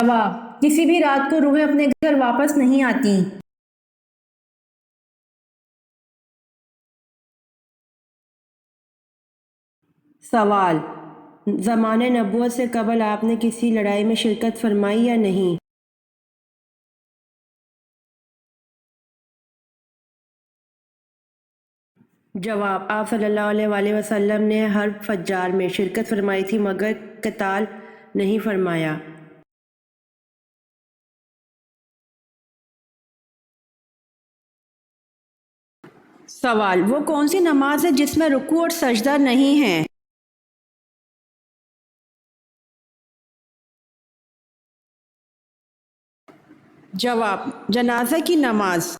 جواب: کسی بھی رات کو روحیں اپنے گھر واپس نہیں آتی۔ سوال: زمانِ نبوت سے قبل آپ نے کسی لڑائی میں شرکت فرمائی یا نہیں؟ جواب: آپ صلی اللہ علیہ وآلہ وسلم نے حرب فجار میں شرکت فرمائی تھی مگر قتال نہیں فرمایا۔ سوال: وہ کون سی نماز ہے جس میں رکوع اور سجدہ نہیں ہے؟ جواب: جنازہ کی نماز۔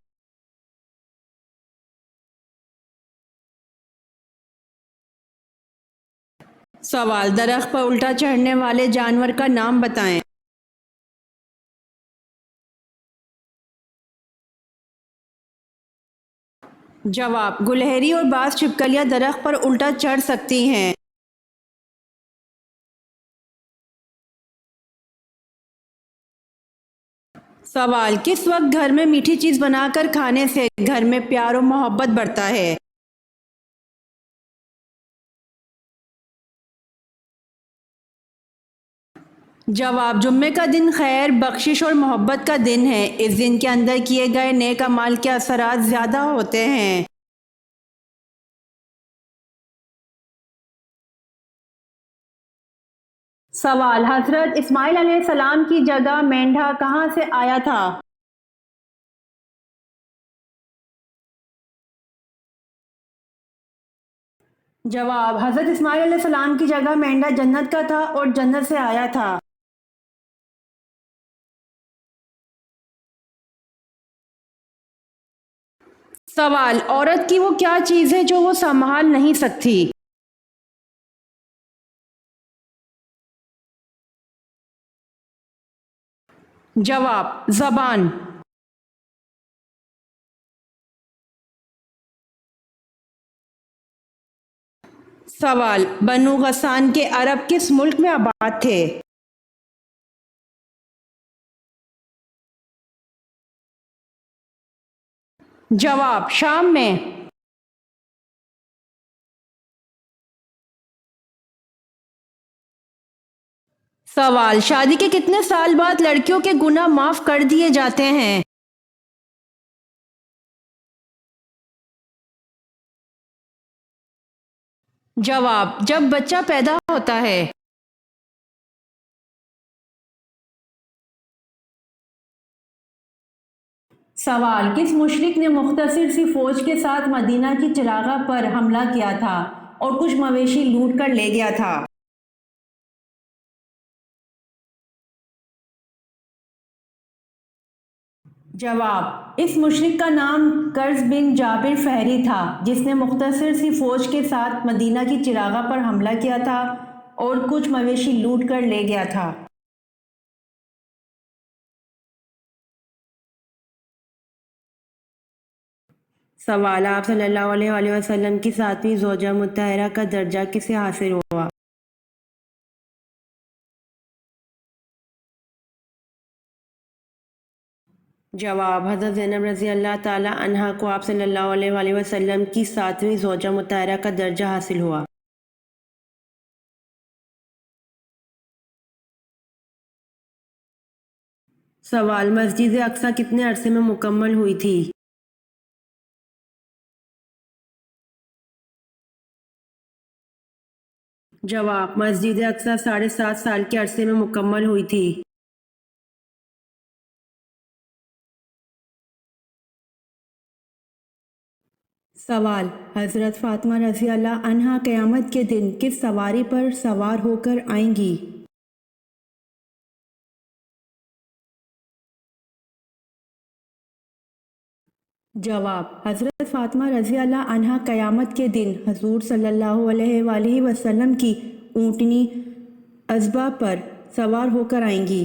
سوال: درخت پر الٹا چڑھنے والے جانور کا نام بتائیں۔ جواب: گلہری اور بعض چھپکلیاں درخت پر الٹا چڑھ سکتی ہیں۔ سوال: کس وقت گھر میں میٹھی چیز بنا کر کھانے سے گھر میں پیار و محبت بڑھتا ہے؟ جواب: جمعے کا دن خیر، بخشش اور محبت کا دن ہے۔ اس دن کے اندر کیے گئے نیک اعمال کے اثرات زیادہ ہوتے ہیں۔ سوال: حضرت اسماعیل علیہ السلام کی جگہ مینڈھا کہاں سے آیا تھا؟ جواب: حضرت اسماعیل علیہ السلام کی جگہ مینڈھا جنت کا تھا اور جنت سے آیا تھا۔ سوال: عورت کی وہ کیا چیز ہے جو وہ سنبھال نہیں سکتی؟ جواب: زبان۔ سوال: بنو غسان کے عرب کس ملک میں آباد تھے؟ جواب: شام میں۔ سوال: شادی کے کتنے سال بعد لڑکیوں کے گناہ معاف کر دیے جاتے ہیں؟ جواب: جب بچہ پیدا ہوتا ہے۔ سوال: کس مشرک نے مختصر سی فوج کے ساتھ مدینہ کی چراغاہ پر حملہ کیا تھا اور کچھ مویشی لوٹ کر لے گیا تھا؟ جواب: اس مشرک کا نام قرظ بن جابر فہری تھا جس نے مختصر سی فوج کے ساتھ مدینہ کی چراغاہ پر حملہ کیا تھا اور کچھ مویشی لوٹ کر لے گیا تھا۔ سوال: آپ صلی اللہ علیہ وآلہ وسلم کی ساتویں زوجہ مطہرہ کا درجہ کسے حاصل ہوا؟ جواب: حضرت زینب رضی اللہ تعالی عنہا کو آپ صلی اللہ علیہ وآلہ وسلم کی ساتویں زوجہ مطہرہ کا درجہ حاصل ہوا۔ سوال: مسجد اقصی کتنے عرصے میں مکمل ہوئی تھی؟ جواب: مسجد اقصی 7.5 سال کے عرصے میں مکمل ہوئی تھی۔ سوال: حضرت فاطمہ رضی اللہ عنہا قیامت کے دن کس سواری پر سوار ہو کر آئیں گی؟ جواب: حضرت فاطمہ رضی اللہ عنہا قیامت کے دن حضور صلی اللہ علیہ وآلہ وسلم کی اونٹنی عذبہ پر سوار ہو کر آئیں گی۔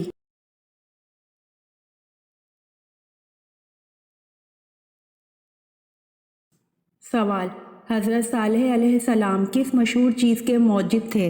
سوال: حضرت صالح علیہ السلام کس مشہور چیز کے موجد تھے؟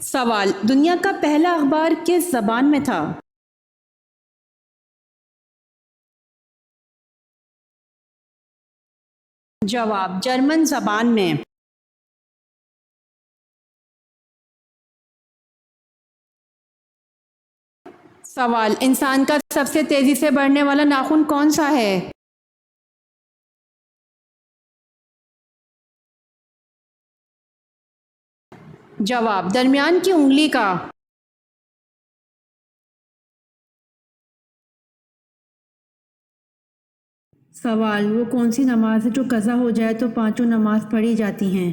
سوال: دنیا کا پہلا اخبار کس زبان میں تھا؟ جواب: جرمن زبان میں۔ سوال: انسان کا سب سے تیزی سے بڑھنے والا ناخن کون سا ہے؟ جواب: درمیان کی انگلی کا۔ سوال: وہ کون سی نماز ہے جو قضا ہو جائے تو پانچوں نماز پڑھی جاتی ہیں؟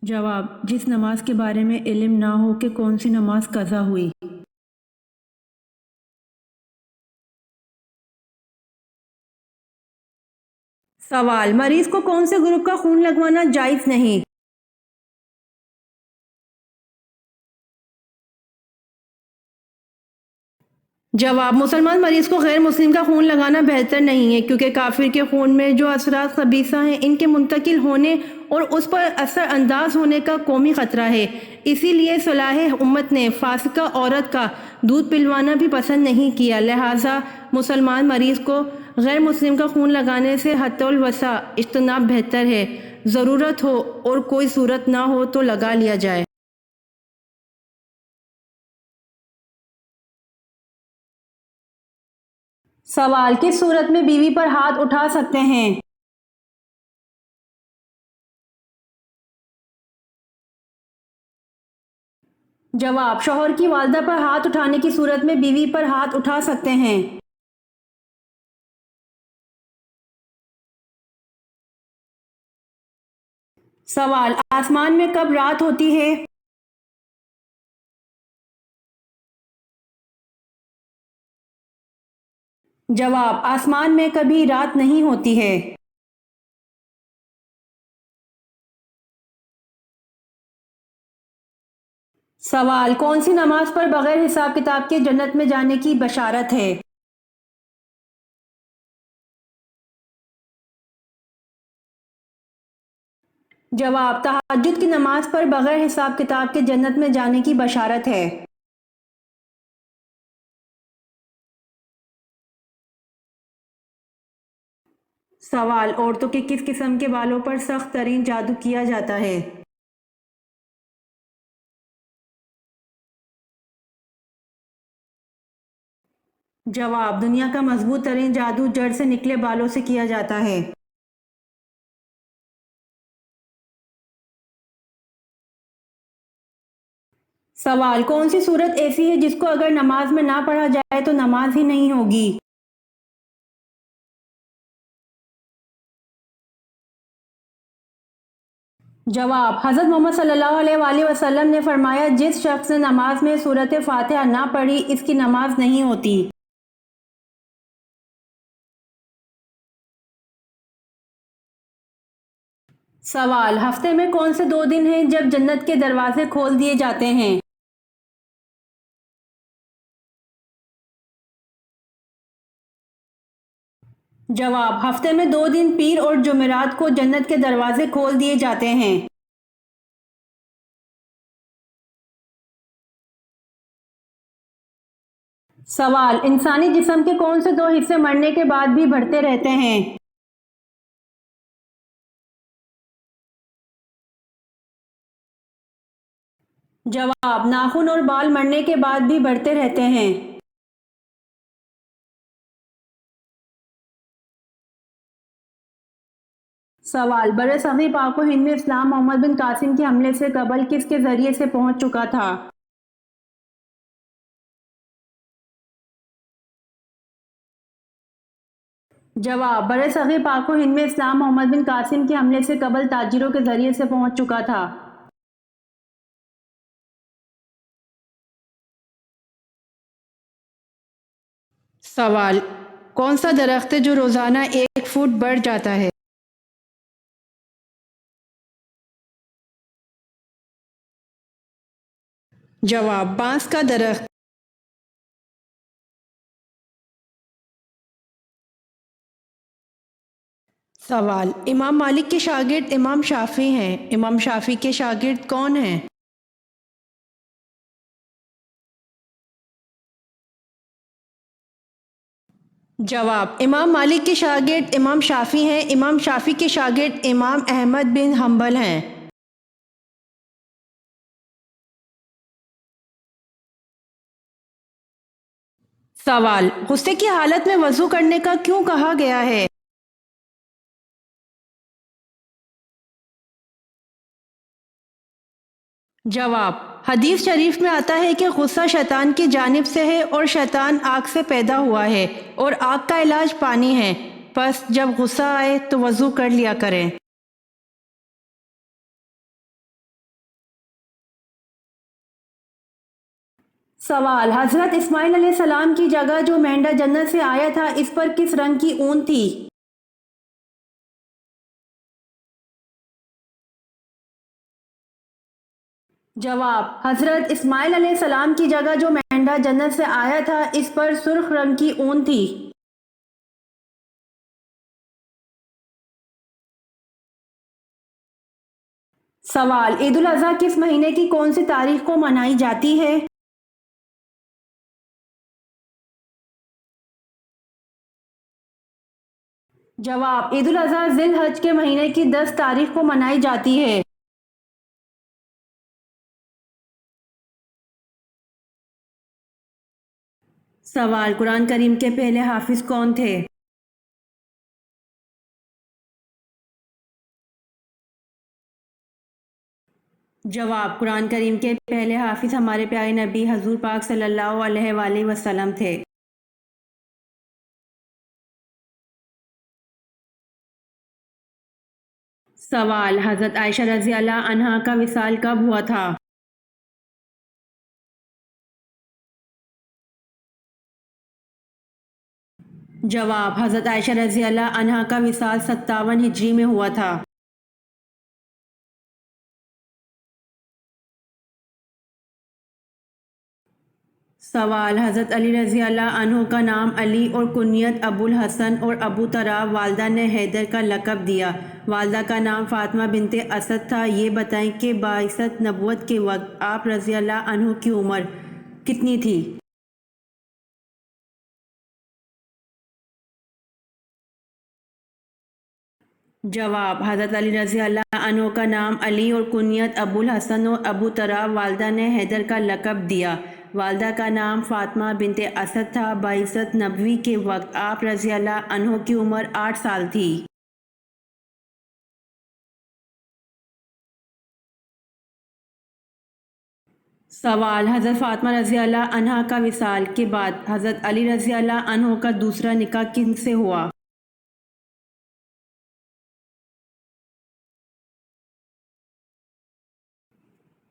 جواب: جس نماز کے بارے میں علم نہ ہو کہ کون سی نماز قضا ہوئی۔ سوال: مریض کو کون سے گروپ کا خون لگوانا جائز نہیں؟ جواب: مسلمان مریض کو غیر مسلم کا خون لگانا بہتر نہیں ہے، کیونکہ کافر کے خون میں جو اثرات خبیثہ ہیں ان کے منتقل ہونے اور اس پر اثر انداز ہونے کا قومی خطرہ ہے۔ اسی لیے صلاح امت نے فاسقہ عورت کا دودھ پلوانا بھی پسند نہیں کیا، لہٰذا مسلمان مریض کو غیر مسلم کا خون لگانے سے حتی الوسع اجتناب بہتر ہے۔ ضرورت ہو اور کوئی صورت نہ ہو تو لگا لیا جائے۔ سوال: کس صورت میں بیوی پر ہاتھ اٹھا سکتے ہیں؟ جواب: شوہر کی والدہ پر ہاتھ اٹھانے کی صورت میں بیوی پر ہاتھ اٹھا سکتے ہیں۔ سوال: آسمان میں کب رات ہوتی ہے؟ جواب: آسمان میں کبھی رات نہیں ہوتی ہے۔ سوال: کون سی نماز پر بغیر حساب کتاب کے جنت میں جانے کی بشارت ہے؟ جواب: تہجد کی نماز پر بغیر حساب کتاب کے جنت میں جانے کی بشارت ہے۔ سوال: عورتوں کے کس قسم کے بالوں پر سخت ترین جادو کیا جاتا ہے؟ جواب: دنیا کا مضبوط ترین جادو جڑ سے نکلے بالوں سے کیا جاتا ہے۔ سوال: کون سی صورت ایسی ہے جس کو اگر نماز میں نہ پڑھا جائے تو نماز ہی نہیں ہوگی؟ جواب: حضرت محمد صلی اللہ علیہ وآلہ وسلم نے فرمایا، جس شخص نے نماز میں سورۃ فاتحہ نہ پڑھی اس کی نماز نہیں ہوتی۔ سوال: ہفتے میں کون سے دو دن ہیں جب جنت کے دروازے کھول دیے جاتے ہیں؟ جواب: ہفتے میں دو دن پیر اور جمعرات کو جنت کے دروازے کھول دیے جاتے ہیں۔ سوال: انسانی جسم کے کون سے دو حصے مرنے کے بعد بھی بڑھتے رہتے ہیں؟ جواب: ناخن اور بال مرنے کے بعد بھی بڑھتے رہتے ہیں۔ سوال: برصغیر پاک و ہند میں اسلام محمد بن قاسم کے حملے سے قبل کس کے ذریعے سے پہنچ چکا تھا؟ جواب: برصغیر پاک و ہند میں اسلام محمد بن قاسم کے حملے سے قبل تاجروں کے ذریعے سے پہنچ چکا تھا۔ سوال: کون سا درخت ہے جو روزانہ 1 فٹ بڑھ جاتا ہے؟ جواب: بانس کا درخت۔ سوال: امام مالک کے شاگرد امام شافعی ہیں، امام شافعی کے شاگرد کون ہیں؟ جواب: امام مالک کے شاگرد امام شافعی ہیں، امام شافعی کے شاگرد امام احمد بن حنبل ہیں۔ سوال: غصے کی حالت میں وضو کرنے کا کیوں کہا گیا ہے؟ جواب: حدیث شریف میں آتا ہے کہ غصہ شیطان کی جانب سے ہے اور شیطان آگ سے پیدا ہوا ہے اور آگ کا علاج پانی ہے، پس جب غصہ آئے تو وضو کر لیا کریں۔ سوال: حضرت اسماعیل علیہ السلام کی جگہ جو مینڈا جنت سے آیا تھا اس پر کس رنگ کی اون تھی؟ جواب: حضرت اسماعیل علیہ السلام کی جگہ جو مینڈا جنت سے آیا تھا اس پر سرخ رنگ کی اون تھی۔ سوال: عید الاضحیٰ کس مہینے کی کون سی تاریخ کو منائی جاتی ہے؟ جواب: عید الاضحیٰ ذی الحج کے مہینے کی 10 تاریخ کو منائی جاتی ہے۔ سوال: قرآن کریم کے پہلے حافظ کون تھے؟ جواب: قرآن کریم کے پہلے حافظ ہمارے پیارے نبی حضور پاک صلی اللہ علیہ وآلہ وسلم تھے۔ سوال: حضرت عائشہ رضی اللہ عنہا کا وصال کب ہوا تھا؟ جواب: حضرت عائشہ رضی اللہ عنہا کا وصال 57 ہجری میں ہوا تھا۔ سوال: حضرت علی رضی اللہ عنہ کا نام علی اور کنیت ابو الحسن اور ابو تراب، والدہ نے حیدر کا لقب دیا، والدہ کا نام فاطمہ بنت اسد تھا، یہ بتائیں کہ بعثت نبوت کے وقت آپ رضی اللہ عنہ کی عمر کتنی تھی؟ جواب: حضرت علی رضی اللہ عنہ کا نام علی اور کنیت ابو الحسن اور ابو تراب، والدہ نے حیدر کا لقب دیا، والدہ کا نام فاطمہ بنت اسد تھا، بعثت نبوی کے وقت آپ رضی اللہ عنہ کی عمر 8 سال تھی۔ سوال: حضرت فاطمہ رضی اللہ عنہا کا وصال کے بعد حضرت علی رضی اللہ عنہ کا دوسرا نکاح کن سے ہوا؟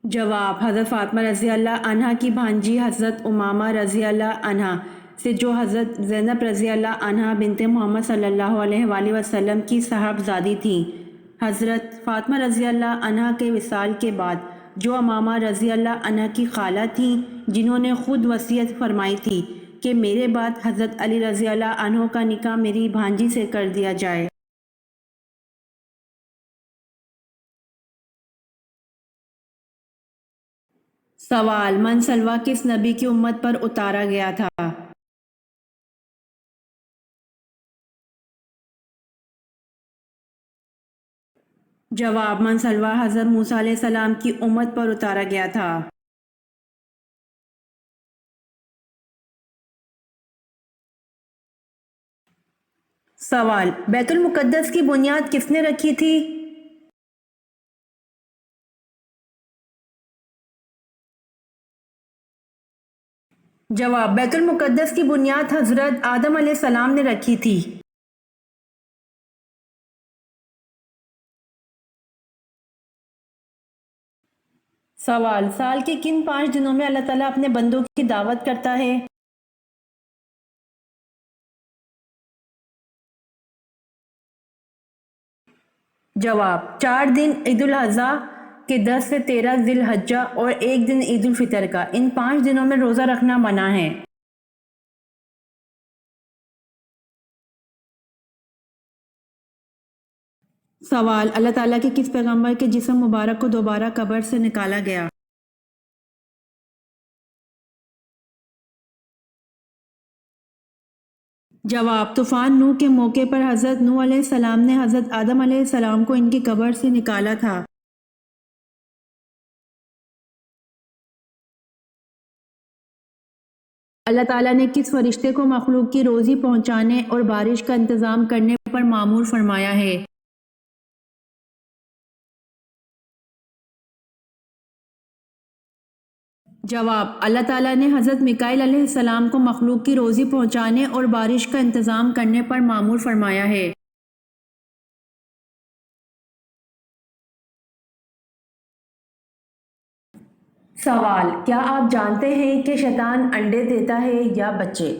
جواب: حضرت فاطمہ رضی اللہ عنہا کی بھانجی حضرت امامہ رضی اللہ عنہا سے، جو حضرت زینب رضی اللہ عنہا بنت محمد صلی اللہ علیہ وآلہ وسلم کی صاحبزادی تھیں۔ حضرت فاطمہ رضی اللہ عنہا کے وصال کے بعد جو امامہ رضی اللہ عنہا کی خالہ تھیں، جنہوں نے خود وصیت فرمائی تھی کہ میرے بعد حضرت علی رضی اللہ عنہ کا نکاح میری بھانجی سے کر دیا جائے۔ سوال: من سلویٰ کس نبی کی امت پر اتارا گیا تھا؟ جواب: من سلویٰ حضرت موسیٰ علیہ السلام کی امت پر اتارا گیا تھا۔ سوال: بیت المقدس کی بنیاد کس نے رکھی تھی؟ جواب: بیت المقدس کی بنیاد حضرت آدم علیہ السلام نے رکھی تھی۔ سوال: سال کے کن 5 دنوں میں اللہ تعالیٰ اپنے بندوں کی دعوت کرتا ہے؟ جواب: 4 دن عید الاضحیٰ کے 10 سے 13 ذی الحجہ اور 1 دن عید الفطر کا، ان 5 دنوں میں روزہ رکھنا منع ہے۔ سوال، اللہ تعالیٰ کے کس پیغمبر کے جسم مبارک کو دوبارہ قبر سے نکالا گیا؟ جواب، طوفان نوح کے موقع پر حضرت نوح علیہ السلام نے حضرت آدم علیہ السلام کو ان کی قبر سے نکالا تھا۔ اللہ تعالیٰ نے کس فرشتے کو مخلوق کی روزی پہنچانے اور بارش کا انتظام کرنے پر مامور فرمایا ہے؟ جواب، اللہ تعالیٰ نے حضرت میکائیل علیہ السلام کو مخلوق کی روزی پہنچانے اور بارش کا انتظام کرنے پر مامور فرمایا ہے۔ سوال، کیا آپ جانتے ہیں کہ شیطان انڈے دیتا ہے یا بچے؟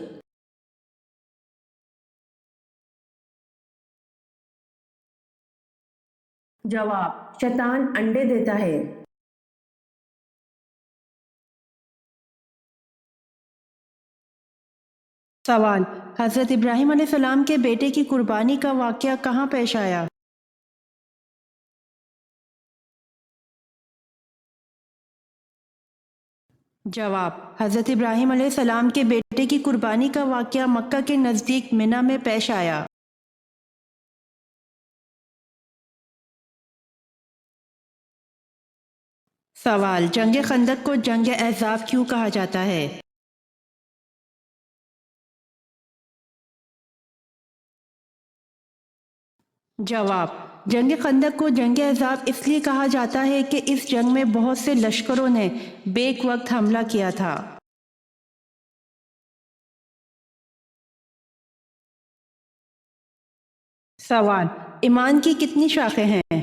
جواب، شیطان انڈے دیتا ہے۔ سوال، حضرت ابراہیم علیہ السلام کے بیٹے کی قربانی کا واقعہ کہاں پیش آیا؟ جواب، حضرت ابراہیم علیہ السلام کے بیٹے کی قربانی کا واقعہ مکہ کے نزدیک منی میں پیش آیا۔ سوال، جنگ خندق کو جنگ احزاب کیوں کہا جاتا ہے؟ جواب، جنگ خندق کو جنگ احزاب اس لیے کہا جاتا ہے کہ اس جنگ میں بہت سے لشکروں نے بیک وقت حملہ کیا تھا۔ سوال، ایمان کی کتنی شاخیں ہیں؟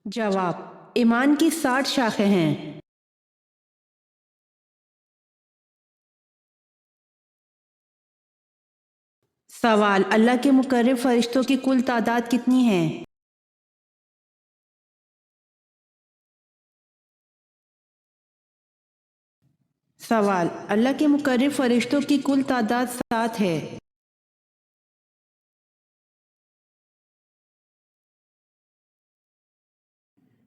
جواب، ایمان کی 60 شاخیں ہیں۔ سوال، اللہ کے مقرب فرشتوں کی کل تعداد کتنی ہے؟ سوال، اللہ کے مقرب فرشتوں کی کل تعداد 7 ہے۔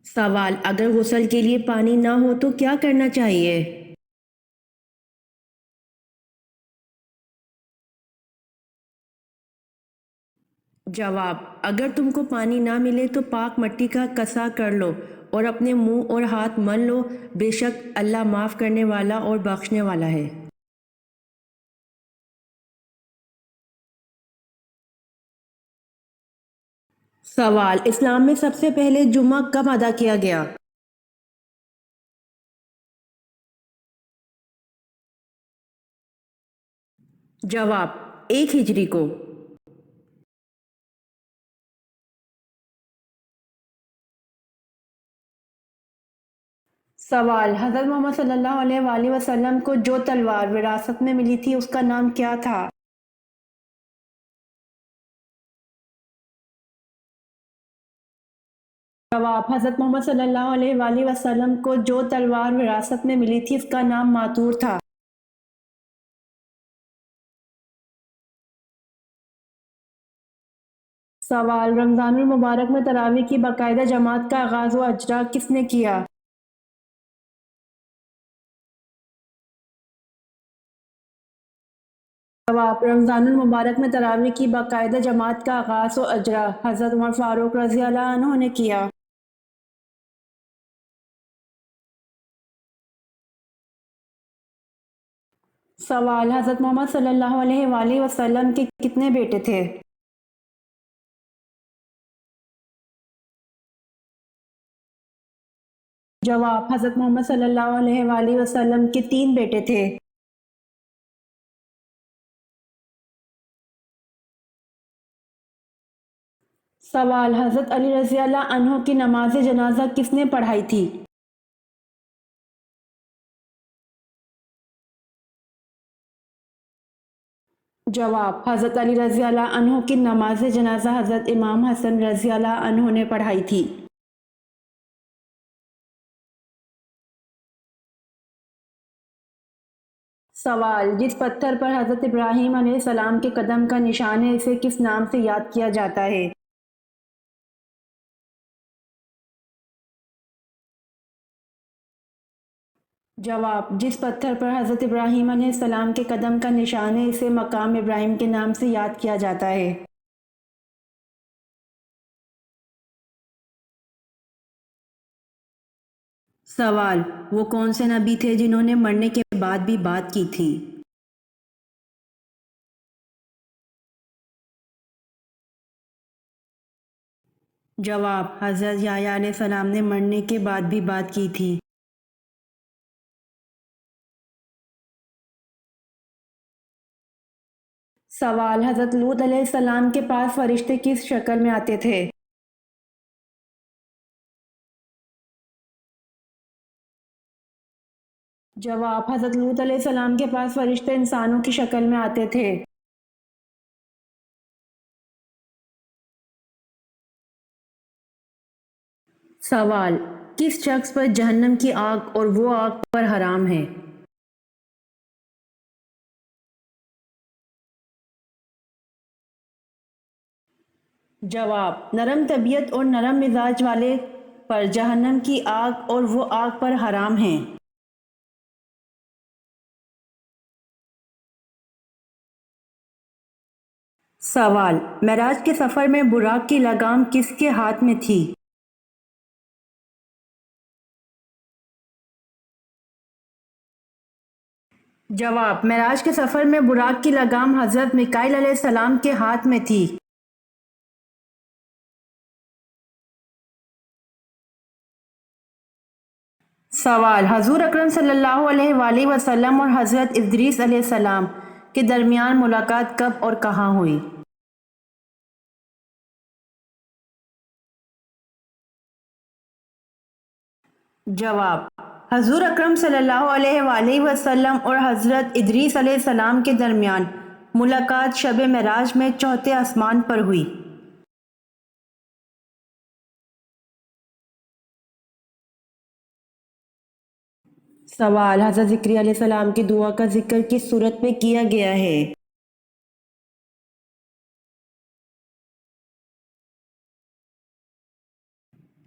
سوال، اگر غسل کے لیے پانی نہ ہو تو کیا کرنا چاہیے؟ جواب، اگر تم کو پانی نہ ملے تو پاک مٹی کا کسا کر لو اور اپنے منہ اور ہاتھ من لو، بے شک اللہ معاف کرنے والا اور بخشنے والا ہے۔ سوال، اسلام میں سب سے پہلے جمعہ کب ادا کیا گیا؟ جواب، 1 ہجری کو۔ سوال، حضرت محمد صلی اللہ علیہ وآلہ وسلم کو جو تلوار وراثت میں ملی تھی اس کا نام کیا تھا؟ جواب، حضرت محمد صلی اللہ علیہ وآلہ وسلم کو جو تلوار وراثت میں ملی تھی اس کا نام ماتور تھا۔ سوال، رمضان المبارک میں تراویح کی باقاعدہ جماعت کا آغاز و اجرا کس نے کیا؟ جواب، رمضان المبارک میں تراویح کی باقاعدہ جماعت کا آغاز و اجرا حضرت عمر فاروق رضی اللہ عنہ نے کیا۔ سوال، حضرت محمد صلی اللہ علیہ وآلہ وسلم کے کتنے بیٹے تھے؟ جواب، حضرت محمد صلی اللہ علیہ وآلہ وسلم کے 3 بیٹے تھے۔ سوال، حضرت علی رضی اللہ عنہ کی نماز جنازہ کس نے پڑھائی تھی؟ جواب، حضرت علی رضی اللہ عنہ کی نماز جنازہ حضرت امام حسن رضی اللہ عنہ نے پڑھائی تھی۔ سوال: جس پتھر پر حضرت ابراہیم علیہ السلام کے قدم کا نشان ہے اسے کس نام سے یاد کیا جاتا ہے؟ جواب: جس پتھر پر حضرت ابراہیم علیہ السلام کے قدم کا نشان ہے اسے مقام ابراہیم کے نام سے یاد کیا جاتا ہے۔ سوال: وہ کون سے نبی تھے جنہوں نے مرنے کے بعد بھی بات کی تھی؟ جواب: حضرت یحییٰ علیہ السلام نے مرنے کے بعد بھی بات کی تھی۔ سوال: حضرت لوط علیہ السلام کے پاس فرشتے کس شکل میں آتے تھے؟ جواب: حضرت لوط علیہ السلام کے پاس فرشتے انسانوں کی شکل میں آتے تھے۔ سوال: کس شخص پر جہنم کی آگ اور وہ آگ پر حرام ہے؟ جواب: نرم طبیعت اور نرم مزاج والے پر جہنم کی آگ اور وہ آگ پر حرام ہیں۔ سوال: معراج کے سفر میں براق کی لگام کس کے ہاتھ میں تھی؟ جواب: معراج کے سفر میں براق کی لگام حضرت میکائیل علیہ السلام کے ہاتھ میں تھی۔ سوال: حضور اکرم صلی اللہ علیہ وآلہ وسلم اور حضرت ادریس علیہ السلام کے درمیان ملاقات کب اور کہاں ہوئی؟ جواب: حضور اکرم صلی اللہ علیہ وآلہ وسلم اور حضرت ادریس علیہ السلام کے درمیان ملاقات شب معراج میں چوتھے آسمان پر ہوئی۔ سوال: حضرت زکریا علیہ السلام کی دعا کا ذکر کس صورت میں کیا گیا ہے؟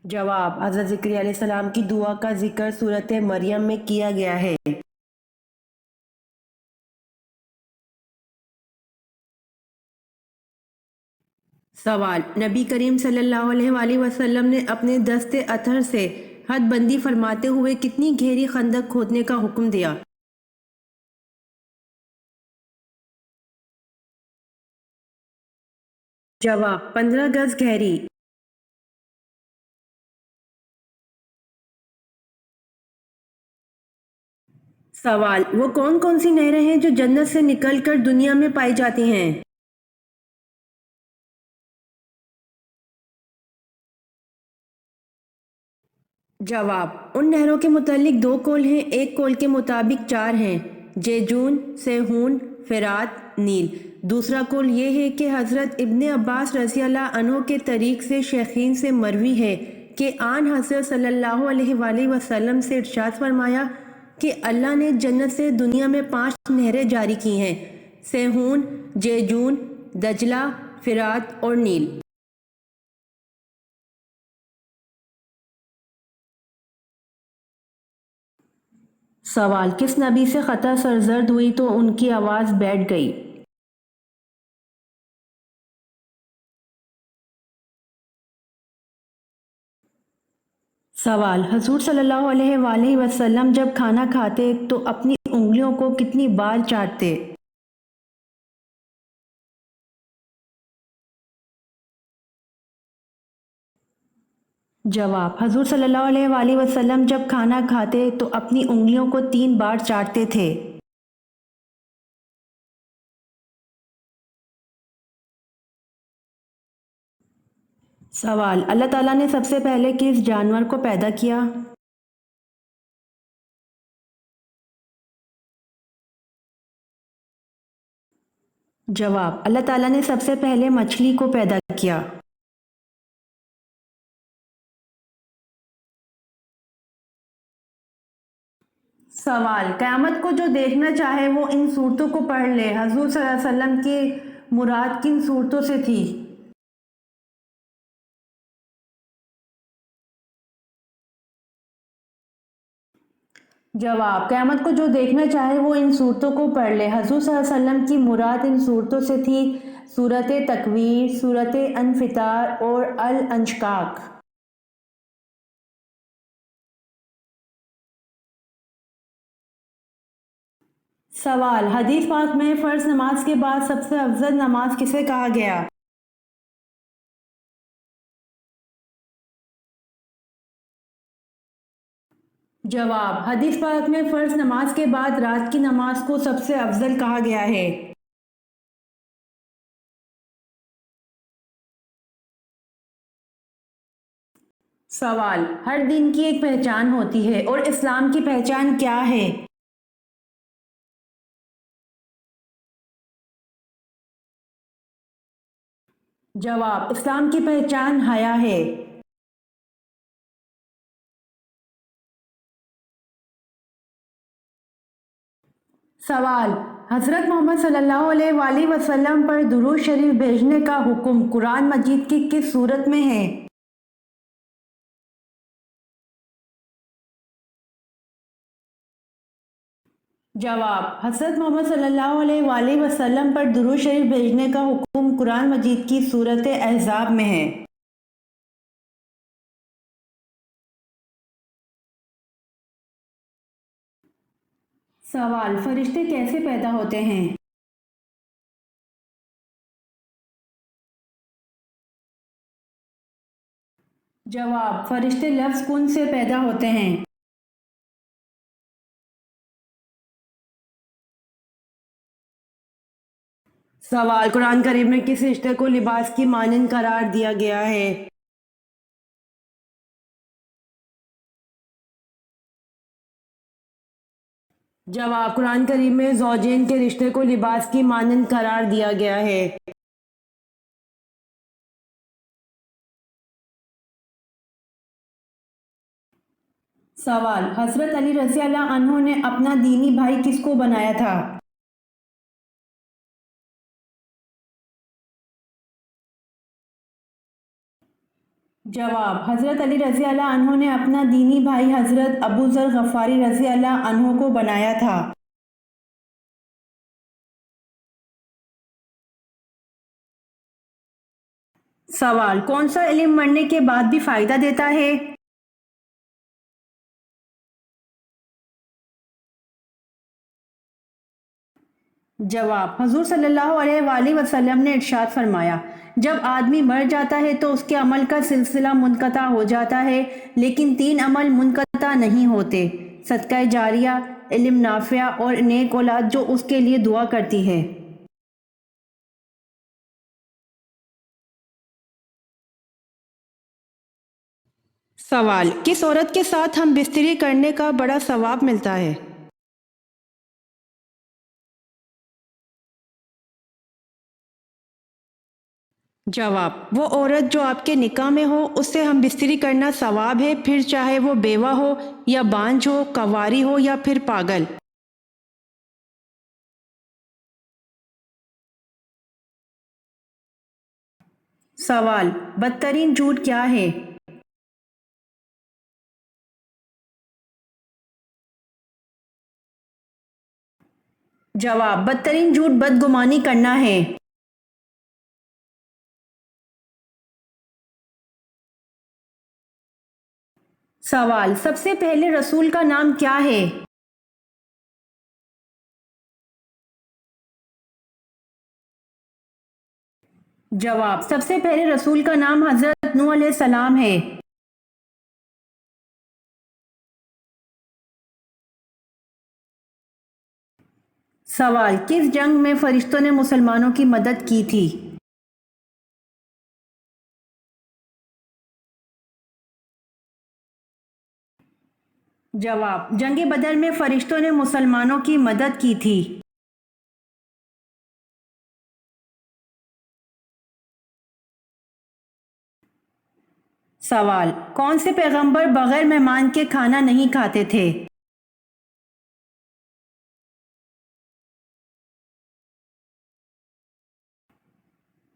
جواب: حضرت زکریا علیہ السلام کی دعا کا ذکر سورۃ مریم میں کیا گیا ہے۔ سوال: نبی کریم صلی اللہ علیہ وآلہ وسلم نے اپنے دست اطہر سے حد بندی فرماتے ہوئے کتنی گہری خندق کھودنے کا حکم دیا؟ جواب: 15 گز گہری۔ سوال: وہ کون کون سی نہریں ہیں جو جنت سے نکل کر دنیا میں پائی جاتی ہیں؟ جواب: ان نہروں کے متعلق 2 قول ہیں، ایک قول کے مطابق 4 ہیں: جیجون، سیہون، فرات، نیل۔ دوسرا قول یہ ہے کہ حضرت ابن عباس رضی اللہ عنہ کے طریق سے شیخین سے مروی ہے کہ آن حضرت صلی اللہ علیہ وآلہ وسلم سے ارشاد فرمایا کہ اللہ نے جنت سے دنیا میں 5 نہریں جاری کی ہیں: سیہون، جیجون، دجلہ، فرات اور نیل۔ سوال: کس نبی سے خطا سرزد ہوئی تو ان کی آواز بیٹھ گئی؟ سوال: حضور صلی اللہ علیہ وآلہ وسلم جب کھانا کھاتے تو اپنی انگلیوں کو کتنی بار چاٹتے؟ جواب: حضور صلی اللہ علیہ وآلہ وسلم جب کھانا کھاتے تو اپنی انگلیوں کو 3 بار چاٹتے تھے۔ سوال: اللہ تعالیٰ نے سب سے پہلے کس جانور کو پیدا کیا؟ جواب: اللہ تعالیٰ نے سب سے پہلے مچھلی کو پیدا کیا۔ سوال: قیامت کو جو دیکھنا چاہے وہ ان صورتوں کو پڑھ لے، حضور صلی اللہ علیہ وسلم کی مراد کن صورتوں سے تھی؟ جواب: قیامت کو جو دیکھنا چاہے وہ ان صورتوں کو پڑھ لے، حضور صلی اللہ علیہ وسلم کی مراد ان صورتوں سے تھی سورۃ تکویر، سورۃ انفطار اور الانشقاق۔ سوال: حدیث پاک میں فرض نماز کے بعد سب سے افضل نماز کسے کہا گیا؟ جواب: حدیث پاک میں فرض نماز کے بعد رات کی نماز کو سب سے افضل کہا گیا ہے۔ سوال: ہر دین کی ایک پہچان ہوتی ہے اور اسلام کی پہچان کیا ہے؟ جواب: اسلام کی پہچان حیا ہے۔ سوال: حضرت محمد صلی اللہ علیہ وآلہ وسلم پر درود شریف بھیجنے کا حکم قرآن مجید کی کس سورت میں ہے؟ جواب: حضرت محمد صلی اللہ علیہ وآلہ وسلم پر درود شریف بھیجنے کا حکم قرآن مجید کی سورت احزاب میں ہے۔ سوال: فرشتے کیسے پیدا ہوتے ہیں؟ جواب: فرشتے لفظ کن سے پیدا ہوتے ہیں۔ سوال: قرآن کریم میں کس رشتے کو لباس کی مانند قرار دیا گیا ہے؟ جواب: قرآن کریم میں زوجین کے رشتے کو لباس کی مانند قرار دیا گیا ہے۔ سوال: حضرت علی رضی اللہ عنہ نے اپنا دینی بھائی کس کو بنایا تھا؟ جواب: حضرت علی رضی اللہ عنہ نے اپنا دینی بھائی حضرت ابو ذر غفاری رضی اللہ عنہ کو بنایا تھا۔ سوال: کون سا علم مرنے کے بعد بھی فائدہ دیتا ہے؟ جواب: حضور صلی اللہ علیہ وآلہ وسلم نے ارشاد فرمایا، جب آدمی مر جاتا ہے تو اس کے عمل کا سلسلہ منقطع ہو جاتا ہے، لیکن تین عمل منقطع نہیں ہوتے: صدقہ جاریہ، علم نافع اور نیک اولاد جو اس کے لیے دعا کرتی ہے۔ سوال: کس عورت کے ساتھ ہم بستری کرنے کا بڑا ثواب ملتا ہے؟ جواب: وہ عورت جو آپ کے نکاح میں ہو اس سے ہم بستری کرنا ثواب ہے، پھر چاہے وہ بیوہ ہو یا بانجھ ہو، کنواری ہو یا پھر پاگل۔ سوال: بدترین جھوٹ کیا ہے؟ جواب: بدترین جھوٹ بدگمانی کرنا ہے۔ سوال: سب سے پہلے رسول کا نام کیا ہے؟ جواب: سب سے پہلے رسول کا نام حضرت نوح علیہ السلام ہے۔ سوال: کس جنگ میں فرشتوں نے مسلمانوں کی مدد کی تھی؟ جواب: جنگ بدر میں فرشتوں نے مسلمانوں کی مدد کی تھی۔ سوال: کون سے پیغمبر بغیر مہمان کے کھانا نہیں کھاتے تھے؟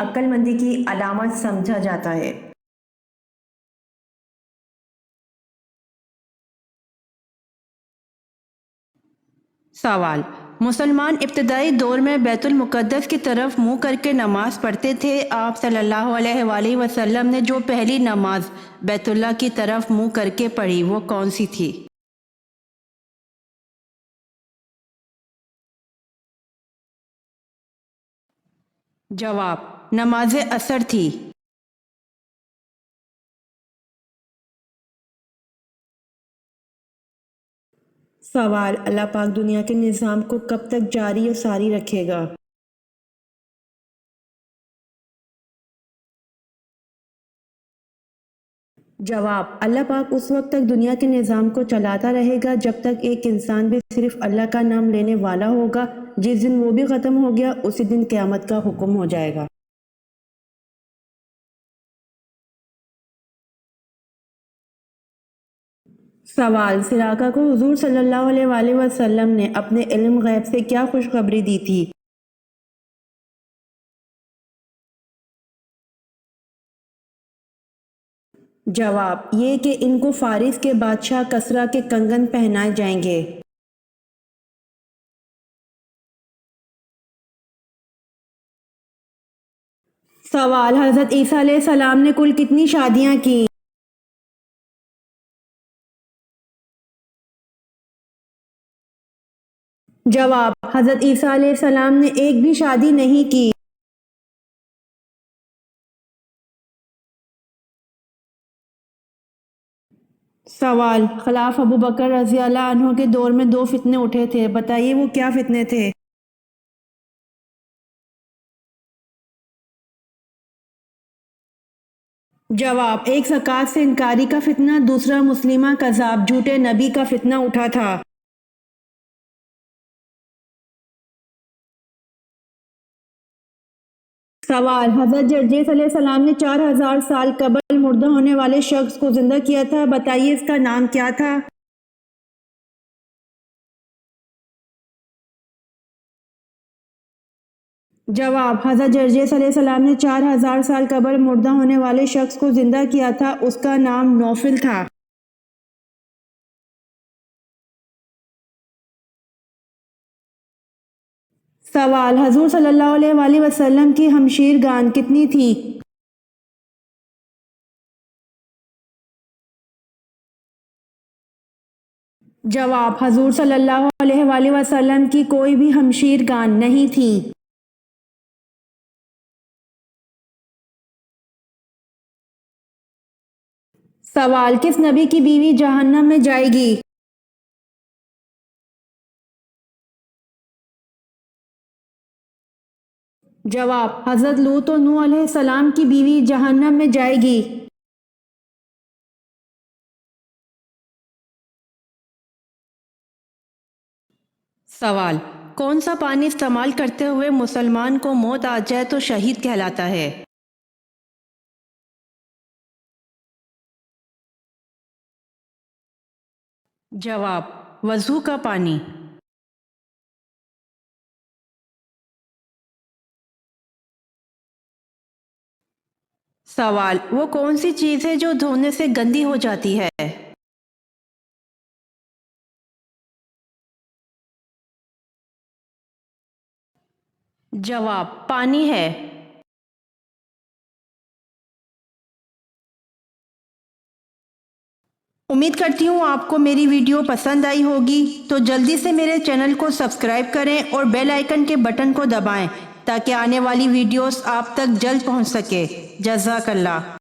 عقل مندی کی علامت سمجھا جاتا ہے۔ سوال: مسلمان ابتدائی دور میں بیت المقدس کی طرف منہ کر کے نماز پڑھتے تھے۔ آپ صلی اللہ علیہ وآلہ وسلم نے جو پہلی نماز بیت اللہ کی طرف منہ کر کے پڑھی وہ کون سی تھی؟ جواب: نماز عصر تھی۔ سوال: اللہ پاک دنیا کے نظام کو کب تک جاری و ساری رکھے گا؟ جواب: اللہ پاک اس وقت تک دنیا کے نظام کو چلاتا رہے گا جب تک ایک انسان بھی صرف اللہ کا نام لینے والا ہوگا۔ جس دن وہ بھی ختم ہو گیا اسی دن قیامت کا حکم ہو جائے گا۔ سوال: سراقہ کو حضور صلی اللہ علیہ وآلہ وسلم نے اپنے علم غیب سے کیا خوشخبری دی تھی؟ جواب: یہ کہ ان کو فارس کے بادشاہ کسریٰ کے کنگن پہنائے جائیں گے۔ سوال: حضرت عیسیٰ علیہ السلام نے کل کتنی شادیاں کی؟ جواب: حضرت عیسیٰ علیہ السلام نے ایک بھی شادی نہیں کی۔ سوال: خلاف ابو بکر رضی اللہ عنہ کے دور میں دو فتنے اٹھے تھے، بتائیے وہ کیا فتنے تھے؟ جواب: ایک زکوٰۃ سے انکاری کا فتنہ، دوسرا مسلمہ کذاب جھوٹے نبی کا فتنہ اٹھا تھا۔ سوال: حضرت جرجیس علیہ السلام نے 4000 سال قبل مردہ ہونے والے شخص کو زندہ کیا تھا، بتائیے اس کا نام کیا تھا؟ جواب: حضرت جرجیس علیہ السلام نے 4000 سال قبل مردہ ہونے والے شخص کو زندہ کیا تھا، اس کا نام نوفل تھا۔ سوال: حضور صلی اللہ علیہ وآلہ وسلم کی ہمشیر گان کتنی تھی؟ جواب: حضور صلی اللہ علیہ وآلہ وسلم کی کوئی بھی ہمشیر گان نہیں تھی۔ سوال: کس نبی کی بیوی جہنم میں جائے گی؟ جواب: حضرت لوط و نوح علیہ السلام کی بیوی جہنم میں جائے گی۔ سوال: کون سا پانی استعمال کرتے ہوئے مسلمان کو موت آ جائے تو شہید کہلاتا ہے؟ جواب: وضو کا پانی۔ سوال: وہ کون سی چیز ہے جو دھونے سے گندی ہو جاتی ہے؟ جواب: پانی ہے۔ امید کرتی ہوں آپ کو میری ویڈیو پسند آئی ہوگی، تو جلدی سے میرے چینل کو سبسکرائب کریں اور بیل آئیکن کے بٹن کو دبائیں تاکہ آنے والی ویڈیوز آپ تک جلد پہنچ سکے۔ جزاک اللہ۔